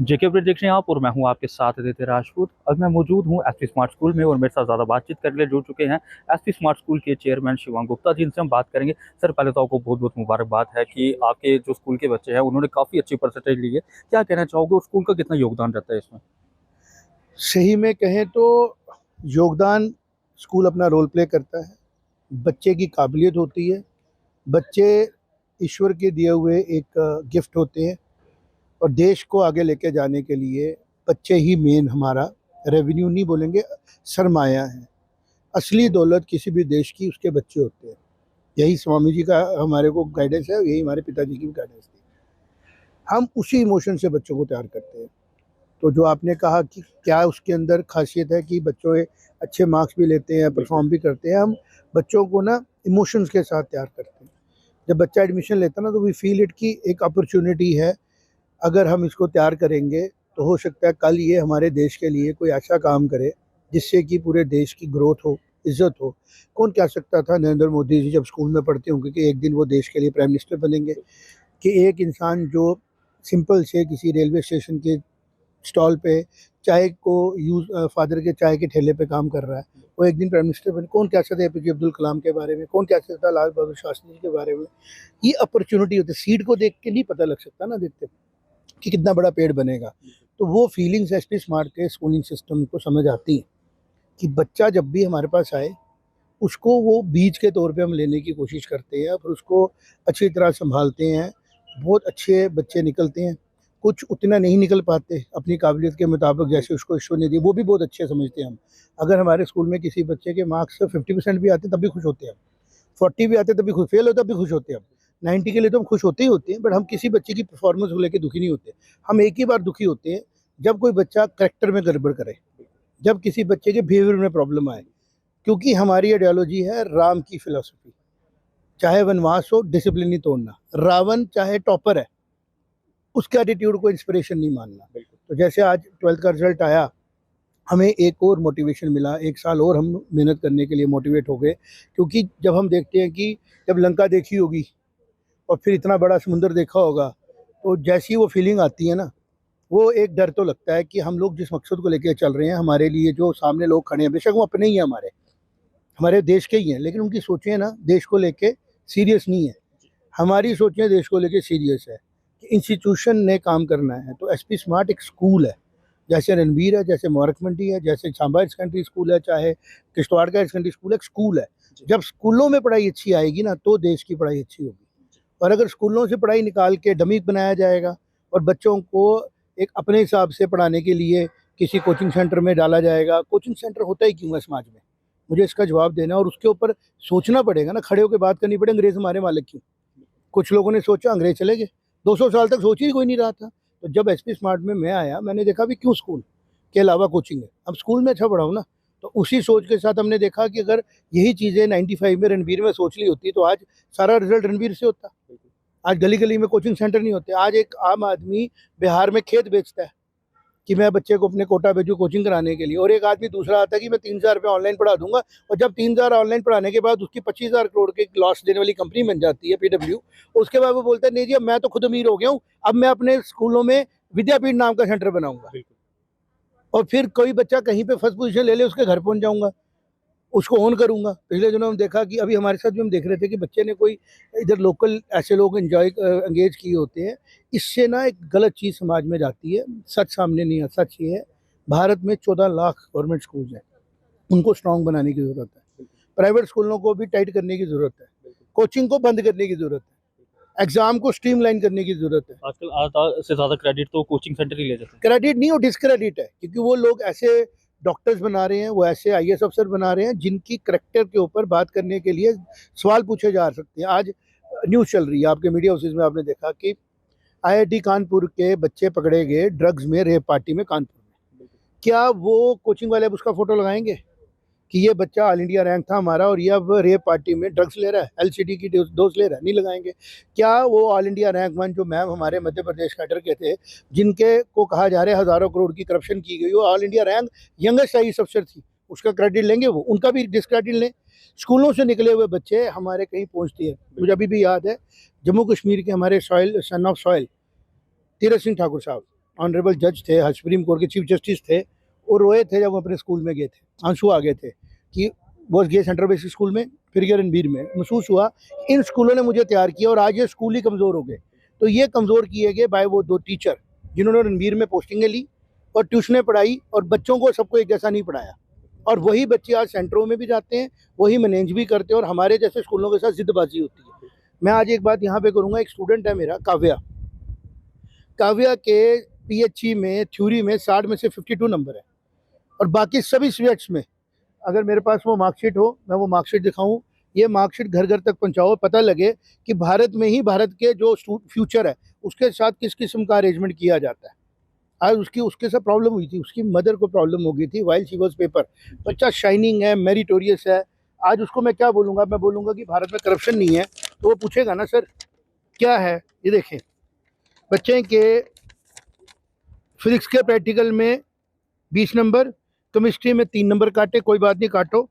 जेके bridge देख रहे हैं आप और मैं हूं आपके साथ आदित्य राजपूत। अब मैं मौजूद हूं एसपी स्मार्ट स्कूल में और मेरे साथ ज़्यादा बातचीत करने के लिए जुड़ चुके हैं एसपी स्मार्ट स्कूल के चेयरमैन शिवांग गुप्ता जी। इनसे हम बात करेंगे। सर, पहले तो आपको बहुत बहुत मुबारकबाद है कि आपके जो स्कूल के बच्चे हैं उन्होंने काफ़ी अच्छी परसेंटेज ली है। क्या कहना चाहोगे और स्कूल का कितना योगदान रहता है इसमें? सही में कहें तो योगदान स्कूल अपना रोल प्ले करता है। बच्चे की काबिलियत होती है। बच्चे ईश्वर के दिए हुए एक गिफ्ट होते हैं और देश को आगे लेके जाने के लिए बच्चे ही मेन हमारा रेवेन्यू नहीं बोलेंगे, सरमाया है। असली दौलत किसी भी देश की उसके बच्चे होते हैं। यही स्वामी जी का हमारे को गाइडेंस है, यही हमारे पिताजी की भी गाइडेंस थी। हम उसी इमोशन से बच्चों को तैयार करते हैं। तो जो आपने कहा कि क्या उसके अंदर खासियत है कि बच्चों अच्छे मार्क्स भी लेते हैं, परफॉर्म भी करते हैं, हम बच्चों को ना इमोशंस के साथ तैयार करते हैं। जब बच्चा एडमिशन लेता है ना तो वी फील इट कि एक अपॉर्चुनिटी है। अगर हम इसको तैयार करेंगे तो हो सकता है कल ये हमारे देश के लिए कोई ऐसा काम करे जिससे कि पूरे देश की ग्रोथ हो, इज्जत हो। कौन कह सकता था नरेंद्र मोदी जी जब स्कूल में पढ़ते होंगे कि एक दिन वो देश के लिए प्राइम मिनिस्टर बनेंगे, कि एक इंसान जो सिंपल से किसी रेलवे स्टेशन के स्टॉल पे चाय को यूज़ फादर के चाय के ठेले पे काम कर रहा है, वो एक दिन प्राइम मिनिस्टर बने। कौन कह सकता है एपीजे अब्दुल कलाम के बारे में, कौन कह सकता है लाल बहादुर शास्त्री जी के बारे में। ये अपॉर्चुनिटी होती है, सीड को देख के नहीं पता लग सकता ना देखते कि कितना बड़ा पेड़ बनेगा। तो वो फीलिंग्स एसपी स्मार्ट के स्कूलिंग सिस्टम को समझ आती है कि बच्चा जब भी हमारे पास आए उसको वो बीज के तौर पे हम लेने की कोशिश करते हैं, फिर उसको अच्छी तरह संभालते हैं। बहुत अच्छे बच्चे निकलते हैं। कुछ उतना नहीं निकल पाते अपनी काबिलियत के मुताबिक, जैसे उसको ईश्वर ने दी, वो भी बहुत अच्छे समझते हैं हम। अगर हमारे स्कूल में किसी बच्चे के मार्क्स 50% भी आते तब भी खुश होते हैं हम। 40 भी आते तब भी खुश, फेल होता तब भी खुश होते हैं हम। 90 के लिए तो हम खुश होते ही होते हैं, बट हम किसी बच्चे की परफॉर्मेंस को लेकर दुखी नहीं होते। हम एक ही बार दुखी होते हैं जब कोई बच्चा करेक्टर में गड़बड़ करे, जब किसी बच्चे के बिहेवियर में प्रॉब्लम आए। क्योंकि हमारी आइडियोलॉजी है राम की फिलॉसफी, चाहे वनवास हो डिसिप्लिन नहीं तोड़ना। रावण चाहे टॉपर है, उसके एटीट्यूड को इंस्पिरेशन नहीं मानना। तो जैसे आज 12th का रिजल्ट आया, हमें एक और मोटिवेशन मिला, एक साल और हम मेहनत करने के लिए मोटिवेट हो गए। क्योंकि जब हम देखते हैं कि जब लंका देखी होगी और फिर इतना बड़ा समुंदर देखा होगा, तो जैसी वो फीलिंग आती है ना, वो एक डर तो लगता है कि हम लोग जिस मकसद को लेकर चल रहे हैं, हमारे लिए जो सामने लोग खड़े हैं, बेशक वो अपने ही हैं, हमारे देश के ही हैं, लेकिन उनकी सोचें ना देश को लेके सीरियस नहीं है। हमारी सोचें देश को लेके सीरियस है कि इंस्टीट्यूशन ने काम करना है। तो एसपी स्मार्ट एक स्कूल है, जैसे रणवीर है, जैसे मोरक मंडी है, जैसे सांबा सेकेंडरी स्कूल है, चाहे किश्तवाड़ का सेकेंडरी स्कूल है, एक स्कूल है। जब स्कूलों में पढ़ाई अच्छी आएगी ना तो देश की पढ़ाई अच्छी होगी। और अगर स्कूलों से पढ़ाई निकाल के डमी बनाया जाएगा और बच्चों को एक अपने हिसाब से पढ़ाने के लिए किसी कोचिंग सेंटर में डाला जाएगा, कोचिंग सेंटर होता ही क्यों है समाज में, मुझे इसका जवाब देना। और उसके ऊपर सोचना पड़ेगा ना, खड़े होकर बात करनी पड़ेगी अंग्रेज हमारे मालिक क्यों। कुछ लोगों ने सोचा अंग्रेज चले गए, 200 साल तक सोच ही कोई नहीं रहा था। तो जब एसपी स्मार्ट में मैं आया, मैंने देखा भी क्यों स्कूल के अलावा कोचिंग है, अब स्कूल में अच्छा पढ़ाऊँ ना। तो उसी सोच के साथ हमने देखा कि अगर यही चीज़ें 95 में रणबीर में सोच ली होती तो आज सारा रिजल्ट रणबीर से होता। आज गली गली में कोचिंग सेंटर नहीं होते। आज एक आम आदमी बिहार में खेत बेचता है कि मैं बच्चे को अपने कोटा भेजूँ कोचिंग कराने के लिए, और एक आदमी दूसरा आता है कि मैं 3,000 रुपये ऑनलाइन पढ़ा दूंगा। और जब 3,000 ऑनलाइन पढ़ाने के बाद उसकी 25,000 करोड़ के लॉस देने वाली कंपनी बन जाती है पीडब्ल्यू, उसके बाद वो बोलता है नहीं जी अब मैं तो खुद अमीर हो गया हूँ, अब मैं अपने स्कूलों में विद्यापीठ नाम का सेंटर बनाऊंगा। और फिर कोई बच्चा कहीं पे फर्स्ट पोजीशन ले ले उसके घर पहुंच जाऊंगा, उसको ऑन करूंगा। पिछले दिनों हम देखा कि अभी हमारे साथ भी हम देख रहे थे कि बच्चे ने कोई इधर लोकल ऐसे लोग एंगेज किए होते हैं। इससे ना एक गलत चीज़ समाज में जाती है, सच सामने नहीं आता। सच ये है, भारत में 14 लाख गवर्नमेंट स्कूल हैं, उनको स्ट्रांग बनाने की ज़रूरत है। प्राइवेट स्कूलों को भी टाइट करने की ज़रूरत है, कोचिंग को बंद करने की ज़रूरत है, एग्ज़ाम को स्ट्रीमलाइन करने की ज़रूरत है। आजकल आधा से ज़्यादा क्रेडिट तो कोचिंग सेंटर ही ले जाते हैं। क्रेडिट नहीं, वो डिसक्रेडिट है, क्योंकि वो लोग ऐसे डॉक्टर्स बना रहे हैं, वो ऐसे आईएएस अफसर बना रहे हैं जिनकी करेक्टर के ऊपर बात करने के लिए सवाल पूछे जा सकते हैं। आज न्यूज़ चल रही है आपके मीडिया हाउसेज में, आपने देखा कि आईआईटी कानपुर के बच्चे पकड़े गए ड्रग्स में, रेप पार्टी में कानपुर में। क्या वो कोचिंग वाले अब उसका फोटो लगाएंगे कि ये बच्चा ऑल इंडिया रैंक था हमारा और ये अब रेप पार्टी में ड्रग्स ले रहा है, एलसीडी की डोज ले रहा है? नहीं लगाएंगे। क्या वो ऑल इंडिया रैंक 1 जो मैम हमारे मध्य प्रदेश कैडर के थे, जिनके को कहा जा रहा है हज़ारों करोड़ की करप्शन की गई, वो all India rank youngest IAS अफसर थी, उसका क्रेडिट लेंगे? वो उनका भी डिस्क्रेडिट लें। स्कूलों से निकले हुए बच्चे हमारे कहीं पहुँचती है। मुझे अभी भी याद है जम्मू कश्मीर के हमारे soil son of soil Tirath Singh Thakur साहब, ऑनरेबल जज थे, सुप्रीम कोर्ट के चीफ जस्टिस थे, वो रोए थे जब वो अपने स्कूल में गए थे, आंसू आ गए थे कि वो गए सेंट्रल बेसिक स्कूल में, फिर गए रणबीर में। महसूस हुआ इन स्कूलों ने मुझे तैयार किया और आज ये स्कूल ही कमज़ोर हो गए। तो ये कमज़ोर किए गए बाय वो 2 टीचर जिन्होंने रणबीर में पोस्टिंगें ली और ट्यूशनें पढ़ाई और बच्चों को सबको एक जैसा नहीं पढ़ाया। और वही बच्चे आज सेंटरों में भी जाते हैं, वही मैनेज भी करते हैं और हमारे जैसे स्कूलों के साथ जिद्दबाजी होती है। मैं आज एक बात यहाँ पे करूँगा, एक स्टूडेंट है मेरा काव्या के पीएचई में थ्योरी में 60 में से 52 नंबर है और बाकी सभी सब्जेक्ट्स में अगर मेरे पास वो मार्कशीट हो, मैं वो मार्कशीट दिखाऊं, ये मार्कशीट घर घर तक पहुंचाओ, पता लगे कि भारत में ही भारत के जो फ्यूचर है उसके साथ किस किस्म का अरेंजमेंट किया जाता है। आज उसके साथ प्रॉब्लम हुई थी, उसकी मदर को प्रॉब्लम हो गई थी वाइल शी वाज पेपर। बच्चा शाइनिंग है, मेरिटोरियस है। आज उसको मैं क्या बोलूँगा, मैं बोलूँगा कि भारत में करप्शन नहीं है, तो वो पूछेगा ना सर क्या है। ये देखें, बच्चे के फिजिक्स के प्रैक्टिकल में 20 नंबर, केमिस्ट्री में 3 नंबर काटे, कोई बात नहीं काटो।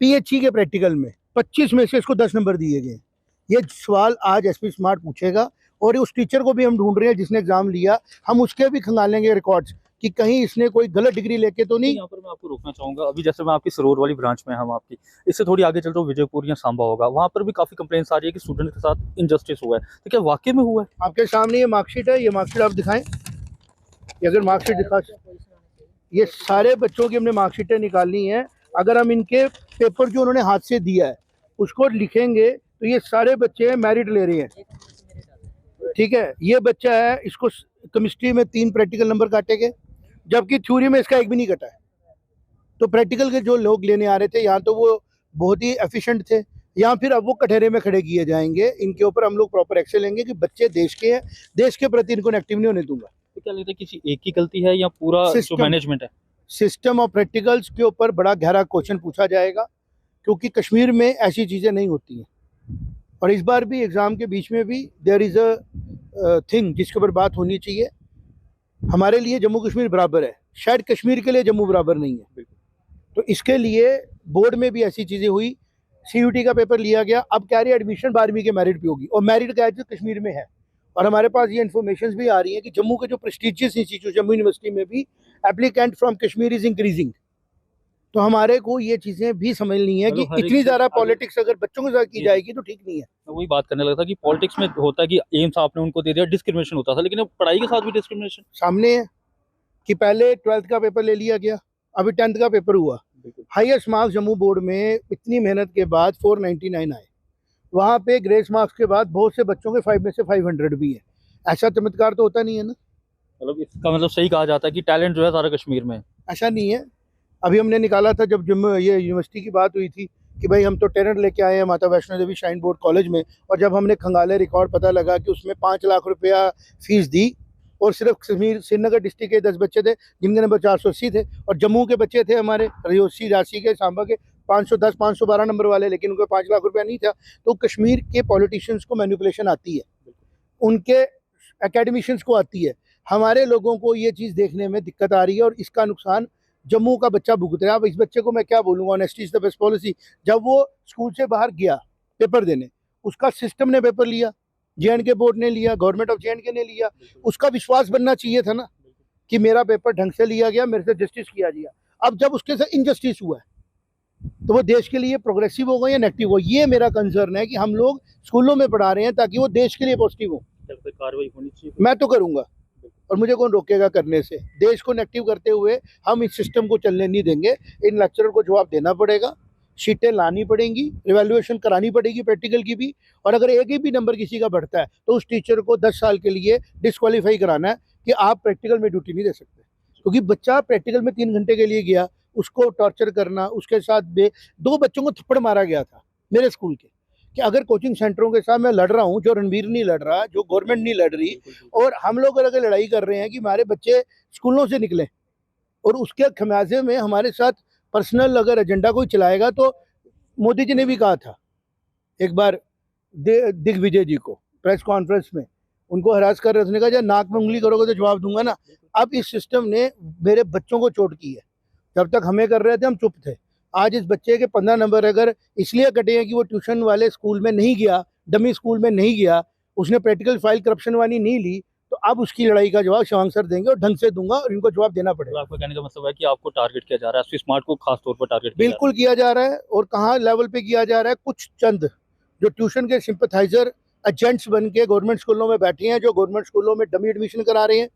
पीएचई के प्रैक्टिकल में 25 में से इसको 10 नंबर दिए गए। ये सवाल आज एसपी स्मार्ट पूछेगा और उस टीचर को भी हम ढूंढ रहे हैं जिसने एग्जाम लिया, हम उसके भी खंगालेंगे रिकॉर्ड्स कि कहीं इसने कोई गलत डिग्री लेके तो नहीं। यहाँ पर मैं आपको रोकना चाहूंगा, अभी जैसे मैं आपकी सरोवर वाली ब्रांच में हम आपकी, इससे थोड़ी आगे चलते हो विजयपुर या सांबा होगा, वहाँ पर भी काफी कंप्लेंट्स आ रही है कि स्टूडेंट के साथ इनजस्टिस हुआ है, तो क्या वाकई में हुआ है? आपके सामने ये मार्कशीट है, ये मार्कशीट आप दिखाएं। ये अगर मार्कशीट दिखा, ये सारे बच्चों की हमने मार्कशीटें निकालनी है। अगर हम इनके पेपर जो उन्होंने हाथ से दिया है उसको लिखेंगे तो ये सारे बच्चे मेरिट ले रहे हैं, ठीक है। ये बच्चा है, इसको केमिस्ट्री में 3 प्रैक्टिकल नंबर काटे गए, जबकि थ्योरी में इसका एक भी नहीं कटा है। तो प्रैक्टिकल के जो लोग लेने आ रहे थे यहाँ तो वो बहुत ही एफिशिएंट थे, या फिर अब वो कटहरे में खड़े किए जाएंगे। इनके ऊपर हम लोग प्रॉपर एक्शन लेंगे कि बच्चे देश के हैं, देश के प्रति इनको एक्टिव नहीं होने दूंगा। तो क्या लगता है किसी एक की गलती है या पूरा जो मैनेजमेंट है? सिस्टम और प्रैक्टिकल्स के ऊपर बड़ा गहरा क्वेश्चन पूछा जाएगा, क्योंकि कश्मीर में ऐसी चीज़ें नहीं होती हैं। और इस बार भी एग्ज़ाम के बीच में भी देयर इज़ अ थिंग जिसके ऊपर बात होनी चाहिए। हमारे लिए जम्मू कश्मीर बराबर है, शायद कश्मीर के लिए जम्मू बराबर नहीं है। तो इसके लिए बोर्ड में भी ऐसी चीज़ें हुई, सीयूटी का पेपर लिया गया, अब कह रही है एडमिशन 12वीं के मेरिट पे होगी और मेरिट का जो कश्मीर में है। और हमारे पास ये इन्फॉर्मेशन भी आ रही है कि जम्मू के जो प्रेस्टिजियस इंस्टीट्यूट जम्मू यूनिवर्सिटी में भी applicant from Kashmir is increasing. तो हमारे को ये चीज़ें भी समझनी है कि इतनी ज़्यादा पॉलिटिक्स अगर बच्चों के साथ की जाएगी तो ठीक नहीं है। मैं वही बात करने लगा था कि पॉलिटिक्स में होता है कि एम्स आपने उनको दे दिया, डिस्क्रिमिनेशन होता था, लेकिन अब पढ़ाई के साथ भी डिस्क्रिमिनेशन सामने है कि पहले 12th का पेपर ले लिया गया, अभी 10th का पेपर हुआ। हाईएस्ट मार्क्स जम्मू बोर्ड में इतनी मेहनत के बाद 499 आए, वहाँ पे ग्रेस मार्क्स के बाद बहुत से बच्चों के 5 में से 500 भी है। ऐसा चमत्कार तो होता नहीं है ना। मतलब इसका मतलब सही कहा जाता है कि टैलेंट जो है सारा कश्मीर में है। ऐसा नहीं है। अभी हमने निकाला था जब जम्मू ये यूनिवर्सिटी की बात हुई थी कि भाई हम तो टैलेंट लेके आए हैं माता Vaishno Devi shrine board college में, और जब हमने खंगाले रिकॉर्ड पता लगा कि उसमें 5 लाख रुपया फीस दी और सिर्फ कश्मीर श्रीनगर डिस्ट्रिक्ट के 10 बच्चे थे जिनके नंबर 480 थे, और जम्मू के बच्चे थे हमारे रियोसी राशि के सांबा के 510 512 नंबर वाले, लेकिन उनको 5 लाख रुपया नहीं था। तो कश्मीर के पॉलिटिशियंस को मैनिपुलेशन आती है, उनके एकेडमिशियंस को आती है, हमारे लोगों को ये चीज़ देखने में दिक्कत आ रही है और इसका नुकसान जम्मू का बच्चा भुगत रहा है। अब इस बच्चे को मैं क्या बोलूँगा, honesty is the best policy. जब वो स्कूल से बाहर गया पेपर देने, उसका सिस्टम ने पेपर लिया, जे बोर्ड ने लिया, गवर्नमेंट ऑफ जे ने लिया, उसका विश्वास बनना चाहिए था ना कि मेरा पेपर ढंग से लिया गया, मेरे से जस्टिस किया गया। अब जब उसके साथ इनजस्टिस हुआ है तो वो देश के लिए प्रोग्रेसिव होगा या नेगेटिव होगा, ये मेरा कंसर्न है कि हम लोग स्कूलों में पढ़ा रहे हैं ताकि वो देश के लिए पॉजिटिव हो। कार्रवाई होनी चाहिए, मैं तो करूँगा और मुझे कौन रोकेगा करने से। देश को नेगेटिव करते हुए हम इस सिस्टम को चलने नहीं देंगे। इन लेक्चरर को जवाब देना पड़ेगा, शीटें लानी पड़ेंगी, रिवैल्यूएशन करानी पड़ेगी प्रैक्टिकल की भी, और अगर एक ही भी नंबर किसी का बढ़ता है तो उस टीचर को 10 साल के लिए डिस्क्वालीफाई कराना है कि आप प्रैक्टिकल में ड्यूटी नहीं दे सकते। क्योंकि बच्चा प्रैक्टिकल में 3 घंटे के लिए गया, उसको टॉर्चर करना, उसके साथ 2 बच्चों को थप्पड़ मारा गया था मेरे स्कूल के, कि अगर कोचिंग सेंटरों के साथ मैं लड़ रहा हूँ, जो रणबीर नहीं लड़ रहा, जो गवर्नमेंट नहीं लड़ रही, और हम लोग अगर लड़ाई कर रहे हैं कि हमारे बच्चे स्कूलों से निकले, और उसके खमियाजे में हमारे साथ पर्सनल अगर एजेंडा कोई चलाएगा, तो मोदी जी ने भी कहा था एक बार दिग्विजय जी को प्रेस कॉन्फ्रेंस में, उनको हरास कर रहे, उसने कहा जब नाक में उंगली करोगे तो जवाब दूंगा ना। अब इस सिस्टम ने मेरे बच्चों को चोट की है, जब तक हमें कर रहे थे हम चुप थे। आज इस बच्चे के 15 नंबर अगर इसलिए कटे हैं कि वो ट्यूशन वाले स्कूल में नहीं गया, डमी स्कूल में नहीं गया, उसने प्रैक्टिकल फाइल करप्शन वाली नहीं ली, तो अब उसकी लड़ाई का जवाब शिवांग सर देंगे और ढंग से दूंगा और इनको जवाब देना तो पड़ेगा। आपका कहने का मतलब है कि आपको टारगेट किया जा रहा है, एसपी स्मार्ट को खास तौर पर टारगेट किया जा बिल्कुल किया जा रहा है। और कहाँ लेवल पे किया जा रहा है, कुछ चंद जो ट्यूशन के सिंपथाइजर एजेंट्स बन के गवर्नमेंट स्कूलों में बैठे हैं, जो गवर्नमेंट स्कूलों में डमी एडमिशन करा रहे हैं,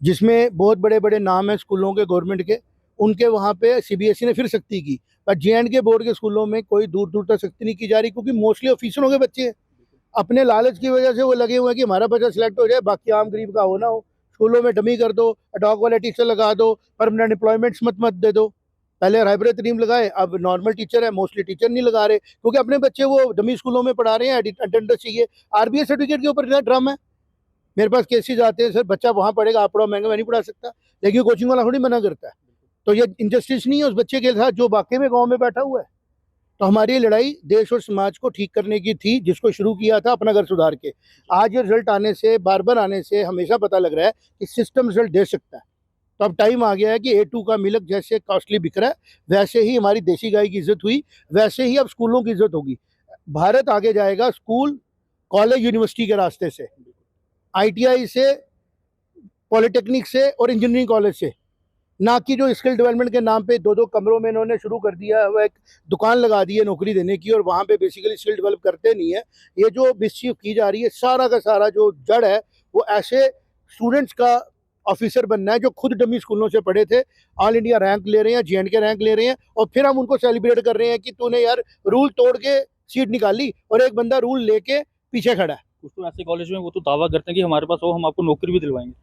जिसमें बहुत बड़े बड़े नाम हैं स्कूलों के गवर्नमेंट के, उनके वहाँ पे सीबीएसई ने फिर सख्ती की। पर जे बोर्ड के स्कूलों में कोई दूर दूर तक सख्ती नहीं की जा रही, क्योंकि मोस्टली ऑफिसरों के बच्चे हैं। अपने लालच की वजह से वो लगे हुए हैं कि हमारा बच्चा सिलेक्ट हो जाए, बाकी आम गरीब का हो ना हो। स्कूलों में डमी कर दो, अडॉक वाले टीचर लगा दो, परमानेंट एम्प्लॉयमेंट्स मत दे दो। पहले राइब्रेरी तरीम लगाए, अब नॉर्मल टीचर है, मोस्टली टीचर नहीं लगा रहे, क्योंकि अपने बच्चे वो डमी स्कूलों में पढ़ा रहे हैं। अटेंडेंस चाहिए, आरबीए सर्टिफिकेट के ऊपर इतना ड्रामा है। मेरे पास केसेज आते हैं, सर बच्चा वहाँ पढ़ेगा, आप पढ़ाओ, महंगा मैं नहीं पढ़ा सकता, लेकिन कोचिंग वाला थोड़ी मना करता है। तो ये इंजस्टिस नहीं है उस बच्चे के साथ जो वाकई में गाँव में बैठा हुआ है। तो हमारी लड़ाई देश और समाज को ठीक करने की थी, जिसको शुरू किया था अपना घर सुधार के। आज ये रिजल्ट आने से, बार बार आने से हमेशा पता लग रहा है कि सिस्टम रिजल्ट दे सकता है। तो अब टाइम आ गया है कि A2 का मिल्क जैसे कॉस्टली बिक रहा है, वैसे ही हमारी देसी गाय की इज्जत हुई, वैसे ही अब स्कूलों की इज्जत होगी। भारत आगे जाएगा स्कूल, कॉलेज, यूनिवर्सिटी के रास्ते से, ITI से, पॉलिटेक्निक से और इंजीनियरिंग कॉलेज से, ना कि जो स्किल डेवलपमेंट के नाम पे 2-2 कमरों में इन्होंने शुरू कर दिया है, वह एक दुकान लगा दी है नौकरी देने की, और वहाँ पे बेसिकली स्किल डेवलप करते नहीं है। ये जो मिसचीफ की जा रही है, सारा का सारा जो जड़ है वो ऐसे स्टूडेंट्स का ऑफिसर बनना है जो खुद डमी स्कूलों से पढ़े थे, ऑल इंडिया रैंक ले रहे हैं, J&K रैंक ले रहे हैं, और फिर हम उनको सेलिब्रेट कर रहे हैं कि तूने यार रूल तोड़ के सीट निकाली और एक बंदा रूल लेके पीछे खड़ा है। कुछ तो ऐसे कॉलेज में वो तो दावा करते हैं कि हमारे पास हो, हम आपको नौकरी भी दिलवाएंगे।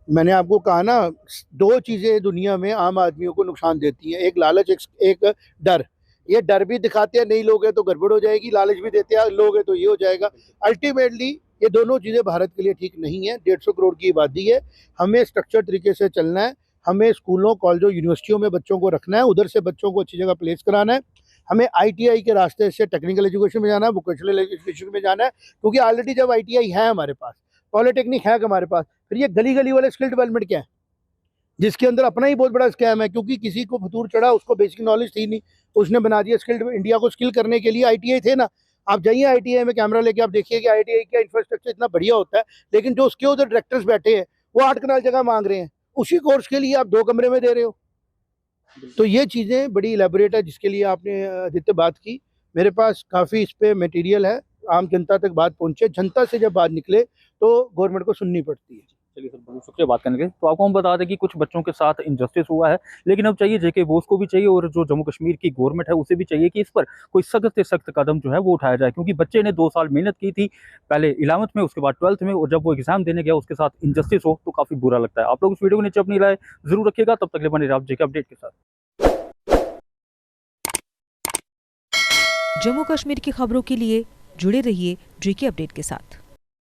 मैंने आपको कहा ना, 2 चीज़ें दुनिया में आम आदमियों को नुकसान देती हैं, एक लालच, एक डर। ये डर भी दिखाते हैं नहीं लोगे तो गड़बड़ हो जाएगी, लालच भी देते हैं लोगे तो ये हो जाएगा। अल्टीमेटली ये दोनों चीज़ें भारत के लिए ठीक नहीं है। 150 करोड़ की आबादी है, हमें स्ट्रक्चर तरीके से चलना है। हमें स्कूलों, कॉलेजों, यूनिवर्सिटियों में बच्चों को रखना है, उधर से बच्चों को अच्छी जगह प्लेस कराना है। हमें ITI के रास्ते से टेक्निकल एजुकेशन में जाना है, वोकेशनल एजुकेशन में जाना है, क्योंकि ऑलरेडी जब ITI है हमारे पास, पॉलिटेक्निक है हमारे पास, फिर ये गली गली वाले स्किल डेवलपमेंट क्या है, जिसके अंदर अपना ही बहुत बड़ा स्कैम है। क्योंकि किसी को फतूर चढ़ा, उसको बेसिक नॉलेज थी नहीं, उसने बना दिया स्किल। इंडिया को स्किल करने के लिए ITI थे ना। आप जाइए ITI में कैमरा लेके आप देखिए कि ITI का इंफ्रास्ट्रक्चर इतना बढ़िया होता है, लेकिन जो उसके उधर डायरेक्टर्स बैठे हैं वो 8 कनाल जगह मांग रहे हैं, उसी कोर्स के लिए आप 2 कमरे में दे रहे हो। तो ये चीज़ें बड़ी इलेबोरेट है, जिसके लिए आपने आदित्य बात की। मेरे पास काफ़ी इस पे मटेरियल है, आम जनता तक बात पहुंचे। जनता से जब बात निकले तो गवर्नमेंट को सुननी पड़ती है। चलिए सर, बहुत शुक्रिया बात करने के लिए। तो आपको हम बता दें कि कुछ बच्चों के साथ इनजस्टिस हुआ है, लेकिन अब चाहिए JK बोस को भी चाहिए और जो जम्मू कश्मीर की गवर्नमेंट है उसे भी चाहिए कि इस पर कोई सख्त से सख्त कदम जो है वो उठाया जाए, क्योंकि बच्चे ने 2 साल मेहनत की थी, पहले 11th में, उसके बाद 12th में, और जब वो एग्जाम देने गया उसके साथ इनजस्टिस हो तो काफ़ी बुरा लगता है। आप लोग इस वीडियो के नीचे अपनी राय जरूर रखिएगा। तब तक के लिए बने रहिए आप JK अपडेट के साथ। जम्मू कश्मीर की खबरों के लिए जुड़े रहिए JK अपडेट के साथ।